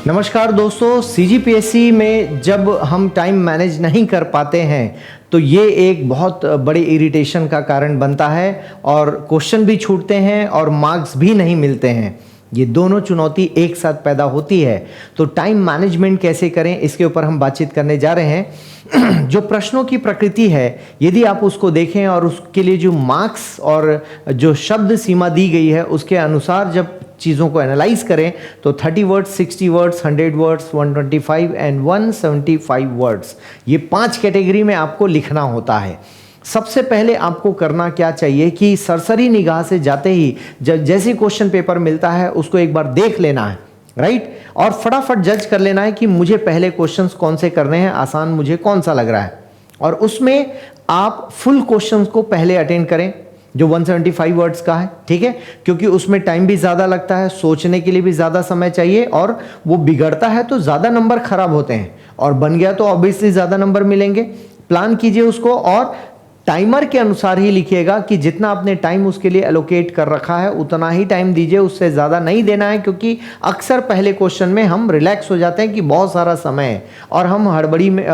नमस्कार दोस्तों, सीजीपीएससी में जब हम टाइम मैनेज नहीं कर पाते हैं तो ये एक बहुत बड़े इरिटेशन का कारण बनता है और क्वेश्चन भी छूटते हैं और मार्क्स भी नहीं मिलते हैं। ये दोनों चुनौती एक साथ पैदा होती है। तो टाइम मैनेजमेंट कैसे करें, इसके ऊपर हम बातचीत करने जा रहे हैं। जो प्रश्नों की प्रकृति है, यदि आप उसको देखें और उसके लिए जो मार्क्स और जो शब्द सीमा दी गई है उसके अनुसार जब चीज़ों को एनालाइज करें तो 30 words, 60 words, 100 words, 125 and 175 words, ये 5 कैटेगरी में आपको लिखना होता है। सबसे पहले आपको करना क्या चाहिए कि सरसरी निगाह से जाते ही जैसे क्वेश्चन पेपर मिलता है उसको एक बार देख लेना है, राइट, और फटाफट जज कर लेना है कि मुझे पहले क्वेश्चंस कौन से करने हैं, आसान मुझे कौन सा लग रहा है, और उसमें आप फुल क्वेश्चंस को पहले अटेंड करें जो 175 वर्ड्स का है, ठीक है, क्योंकि उसमें टाइम भी ज़्यादा लगता है, सोचने के लिए भी ज़्यादा समय चाहिए, और वो बिगड़ता है तो ज़्यादा नंबर खराब होते हैं, और बन गया तो ऑब्वियसली ज़्यादा नंबर मिलेंगे। प्लान कीजिए उसको और टाइमर के अनुसार ही लिखिएगा कि जितना आपने टाइम उसके लिए एलोकेट कर रखा है उतना ही टाइम दीजिए, उससे ज़्यादा नहीं देना है, क्योंकि अक्सर पहले क्वेश्चन में हम रिलैक्स हो जाते हैं कि बहुत सारा समय है और हम हड़बड़ी में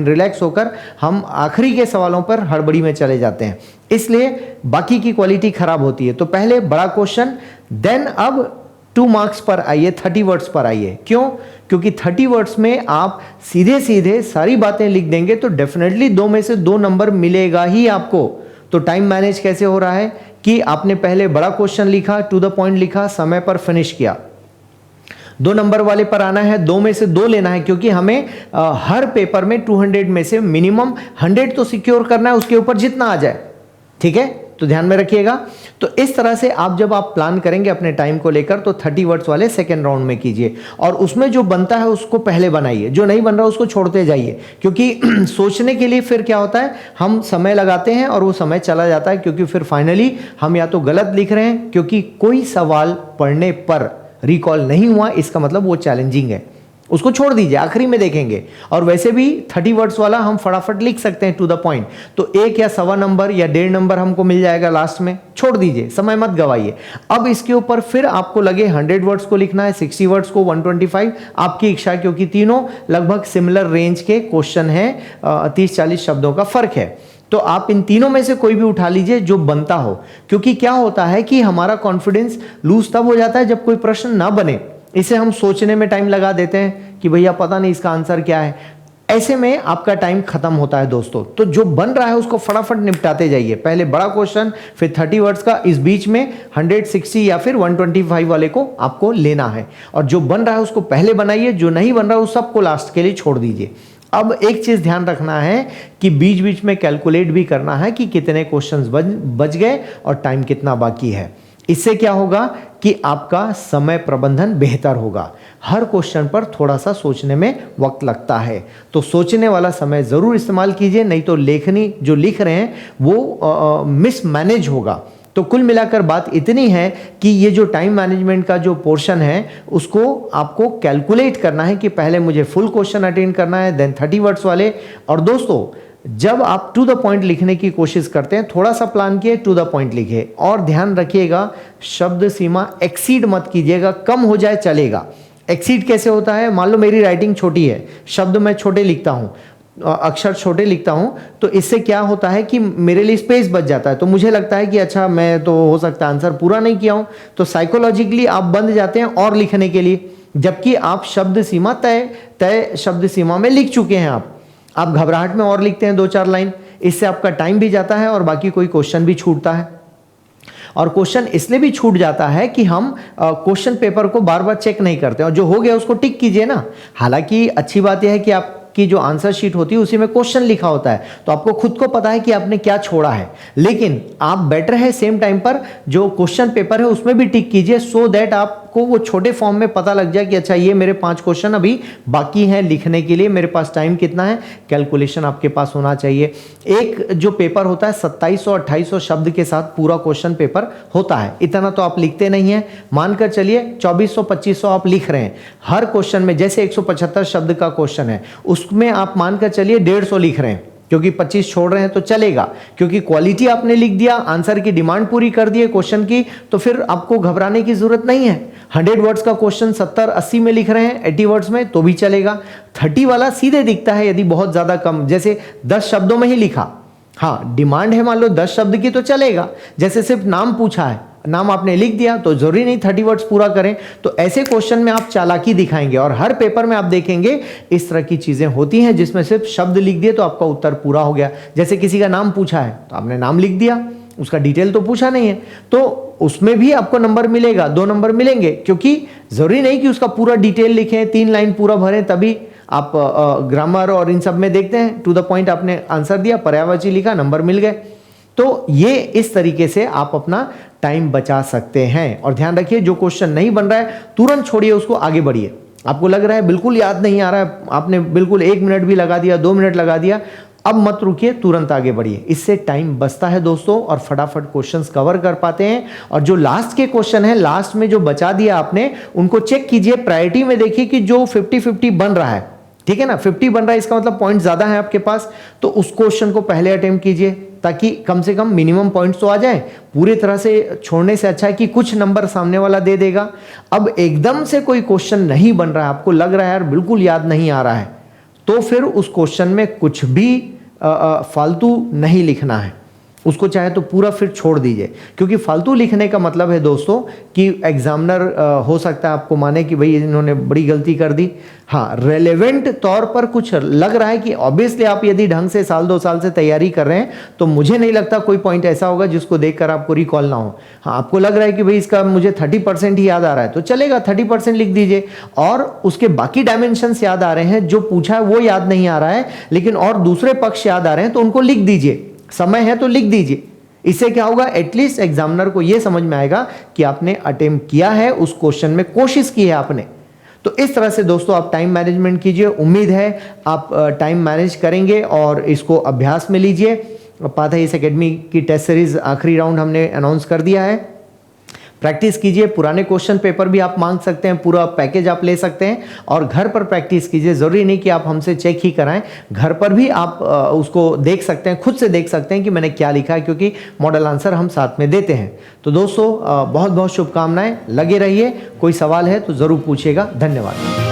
रिलैक्स होकर हम आखिरी के सवालों पर हड़बड़ी में चले जाते हैं, इसलिए बाकी की क्वालिटी खराब होती है। तो पहले बड़ा क्वेश्चन, देन अब 2 मार्क्स पर आइए, 30 वर्ड्स पर आइए। क्यों? क्योंकि 30 वर्ड्स में आप सीधे सीधे सारी बातें लिख देंगे तो डेफिनेटली 2 में से 2 नंबर मिलेगा ही आपको। तो टाइम मैनेज कैसे हो रहा है कि आपने पहले बड़ा क्वेश्चन लिखा, टू द पॉइंट लिखा, समय पर फिनिश किया। 2 नंबर वाले पर आना है, 2 में से 2 लेना है, क्योंकि हमें हर पेपर में 200 में से मिनिमम 100 तो सिक्योर करना है, उसके ऊपर जितना आ जाए, ठीक है, तो ध्यान में रखिएगा। तो इस तरह से आप जब आप प्लान करेंगे अपने टाइम को लेकर तो 30 वर्ड्स वाले सेकेंड राउंड में कीजिए, और उसमें जो बनता है उसको पहले बनाइए, जो नहीं बन रहा उसको छोड़ते जाइए, क्योंकि सोचने के लिए फिर क्या होता है, हम समय लगाते हैं और वो समय चला जाता है, क्योंकि फिर फाइनली हम या तो गलत लिख रहे हैं, क्योंकि कोई सवाल पढ़ने पर रिकॉल नहीं हुआ इसका मतलब वो चैलेंजिंग है, उसको छोड़ दीजिए, आखिरी में देखेंगे। और वैसे भी 30 वर्ड्स वाला हम फटाफट लिख सकते हैं टू द पॉइंट, तो 1 या सवा नंबर या 1.5 नंबर हमको मिल जाएगा लास्ट में, छोड़ दीजिए, समय मत गवाइए। अब इसके ऊपर फिर आपको लगे 100 वर्ड्स को लिखना है, 60 वर्ड्स को, 125, आपकी इच्छा, क्योंकि तीनों लगभग सिमिलर रेंज के क्वेश्चन हैं, 30-40 शब्दों का फर्क है। तो आप इन तीनों में से कोई भी उठा लीजिए जो बनता हो, क्योंकि क्या होता है कि हमारा कॉन्फिडेंस लूज तब हो जाता है जब कोई प्रश्न ना बने, इसे हम सोचने में टाइम लगा देते हैं कि भैया पता नहीं इसका आंसर क्या है, ऐसे में आपका टाइम खत्म होता है दोस्तों। तो जो बन रहा है उसको फटाफट निपटाते जाइए, पहले बड़ा क्वेश्चन, फिर 30 वर्ड्स का, इस बीच में 100, 60 या फिर 125 वाले को आपको लेना है, और जो बन रहा है उसको पहले बनाइए, जो नहीं बन रहा है उस सबको लास्ट के लिए छोड़ दीजिए। अब एक चीज ध्यान रखना है कि बीच बीच में कैलकुलेट भी करना है कि कितने क्वेश्चंस बच गए और टाइम कितना बाकी है। इससे क्या होगा कि आपका समय प्रबंधन बेहतर होगा। हर क्वेश्चन पर थोड़ा सा सोचने में वक्त लगता है, तो सोचने वाला समय ज़रूर इस्तेमाल कीजिए, नहीं तो लेखनी जो लिख रहे हैं वो मिसमैनेज होगा। तो कुल मिलाकर बात इतनी है कि ये जो टाइम मैनेजमेंट का जो पोर्शन है उसको आपको कैलकुलेट करना है कि पहले मुझे फुल क्वेश्चन अटेंड करना है, देन 30 वर्ड्स वाले। और दोस्तों, जब आप टू द पॉइंट लिखने की कोशिश करते हैं, थोड़ा सा प्लान किए, टू द पॉइंट लिखिए, और ध्यान रखिएगा शब्द सीमा एक्सीड मत कीजिएगा, कम हो जाए चलेगा। एक्सीड कैसे होता है, मान लो मेरी राइटिंग छोटी है, शब्द मैं छोटे लिखता हूँ, अक्षर छोटे लिखता हूँ, तो इससे क्या होता है कि मेरे लिए स्पेस बच जाता है, तो मुझे लगता है कि अच्छा मैं तो हो सकता है आंसर पूरा नहीं किया हूँ, तो साइकोलॉजिकली आप बंद जाते हैं और लिखने के लिए, जबकि आप शब्द सीमा तय शब्द सीमा में लिख चुके हैं। आप घबराहट में और लिखते हैं 2-4 लाइन, इससे आपका टाइम भी जाता है और बाकी कोई क्वेश्चन भी छूटता है। और क्वेश्चन इसलिए भी छूट जाता है कि हम क्वेश्चन पेपर को बार बार चेक नहीं करते, और जो हो गया उसको टिक कीजिए ना। हालांकि अच्छी बात यह है कि आपकी जो आंसर शीट होती है उसी में क्वेश्चन लिखा होता है, तो आपको खुद को पता है कि आपने क्या छोड़ा है, लेकिन आप बेटर है सेम टाइम पर जो क्वेश्चन पेपर है उसमें भी टिक कीजिए, सो दैट आपको वो छोटे फॉर्म में पता लग जाए कि अच्छा ये मेरे 5 क्वेश्चन अभी बाकी हैं लिखने के लिए, मेरे पास टाइम कितना है, कैलकुलेशन आपके पास होना चाहिए। एक जो पेपर होता है 2700-2800 शब्द के साथ पूरा क्वेश्चन पेपर होता है, इतना तो आप लिखते नहीं हैं, मानकर चलिए 2400-2500 आप लिख रहे हैं हर क्वेश्चन में। जैसे 175 शब्द का क्वेश्चन है उसमें आप मानकर चलिए 150 लिख रहे हैं, क्योंकि 25 छोड़ रहे हैं तो चलेगा, क्योंकि क्वालिटी आपने लिख दिया, आंसर की डिमांड पूरी कर दी है क्वेश्चन की, तो फिर आपको घबराने की जरूरत नहीं है। 100 वर्ड्स का क्वेश्चन 70-80 में लिख रहे हैं, 80 वर्ड्स में, तो भी चलेगा। 30 वाला सीधे दिखता है यदि बहुत ज्यादा कम, जैसे 10 शब्दों में ही लिखा, हाँ डिमांड है मान लो 10 शब्द की तो चलेगा। जैसे सिर्फ नाम पूछा है, नाम आपने लिख दिया तो जरूरी नहीं 30 वर्ड्स पूरा करें। तो ऐसे क्वेश्चन में आप चालाकी दिखाएंगे, और हर पेपर में आप देखेंगे इस तरह की चीजें होती हैं जिसमें सिर्फ शब्द लिख दिए तो आपका उत्तर पूरा हो गया। जैसे किसी का नाम पूछा है तो आपने नाम लिख दिया, उसका डिटेल तो पूछा नहीं है, तो उसमें भी आपको नंबर मिलेगा, 2 नंबर मिलेंगे, क्योंकि जरूरी नहीं कि उसका पूरा डिटेल लिखें, 3 लाइन पूरा भरें, तभी आप ग्रामर और इन सब में देखते हैं टू द पॉइंट आपने आंसर दिया, पर्यायवाची लिखा, नंबर मिल गए। तो ये इस तरीके से आप अपना टाइम बचा सकते हैं। और ध्यान रखिए जो क्वेश्चन नहीं बन रहा है तुरंत छोड़िए उसको, आगे बढ़िए। आपको लग रहा है बिल्कुल याद नहीं आ रहा है, आपने बिल्कुल 1 मिनट भी लगा दिया, 2 मिनट लगा दिया, अब मत रुकिए, तुरंत आगे बढ़िए। इससे टाइम बचता है दोस्तों, और फटाफट क्वेश्चंस कवर कर पाते हैं। और जो लास्ट के क्वेश्चन है, लास्ट में जो बचा दिया आपने, उनको चेक कीजिए, प्रायोरिटी में देखिए कि जो 50-50 बन रहा है, ठीक है ना, 50 बन रहा है, इसका मतलब पॉइंट ज्यादा है आपके पास, तो उस क्वेश्चन को पहले अटेम्प्ट कीजिए, ताकि कम से कम मिनिमम पॉइंट्स तो आ जाए। पूरी तरह से छोड़ने से अच्छा है कि कुछ नंबर सामने वाला दे देगा। अब एकदम से कोई क्वेश्चन नहीं बन रहा है, आपको लग रहा है यार बिल्कुल याद नहीं आ रहा है, तो फिर उस क्वेश्चन में कुछ भी फालतू नहीं लिखना है, उसको चाहे तो पूरा फिर छोड़ दीजिए। क्योंकि फालतू लिखने का मतलब है दोस्तों कि एग्जामिनर हो सकता है आपको माने कि भाई इन्होंने बड़ी गलती कर दी। हाँ, रेलेवेंट तौर पर कुछ लग रहा है कि ऑब्वियसली आप यदि ढंग से 1-2 साल से तैयारी कर रहे हैं तो मुझे नहीं लगता कोई पॉइंट ऐसा होगा जिसको देखकर आपको रिकॉल ना हो। हाँ, आपको लग रहा है कि भाई इसका मुझे 30% ही याद आ रहा है तो चलेगा, 30% लिख दीजिए। और उसके बाकी डायमेंशंस याद आ रहे हैं, जो पूछा है वो याद नहीं आ रहा है, लेकिन और दूसरे पक्ष याद आ रहे हैं तो उनको लिख दीजिए, समय है तो लिख दीजिए। इससे क्या होगा, एटलीस्ट एग्जामिनर को यह समझ में आएगा कि आपने अटेम्प्ट किया है, उस क्वेश्चन में कोशिश की है आपने। तो इस तरह से दोस्तों आप टाइम मैनेजमेंट कीजिए, उम्मीद है आप टाइम मैनेज करेंगे और इसको अभ्यास में लीजिए। पाथा इस एकेडमी की टेस्ट सीरीज आखिरी राउंड हमने अनाउंस कर दिया है, प्रैक्टिस कीजिए। पुराने क्वेश्चन पेपर भी आप मांग सकते हैं, पूरा पैकेज आप ले सकते हैं और घर पर प्रैक्टिस कीजिए। जरूरी नहीं कि आप हमसे चेक ही कराएं, घर पर भी आप उसको देख सकते हैं, खुद से देख सकते हैं कि मैंने क्या लिखा है, क्योंकि मॉडल आंसर हम साथ में देते हैं। तो दोस्तों बहुत बहुत शुभकामनाएं, लगे रहिए। कोई सवाल है तो जरूर पूछिएगा। धन्यवाद।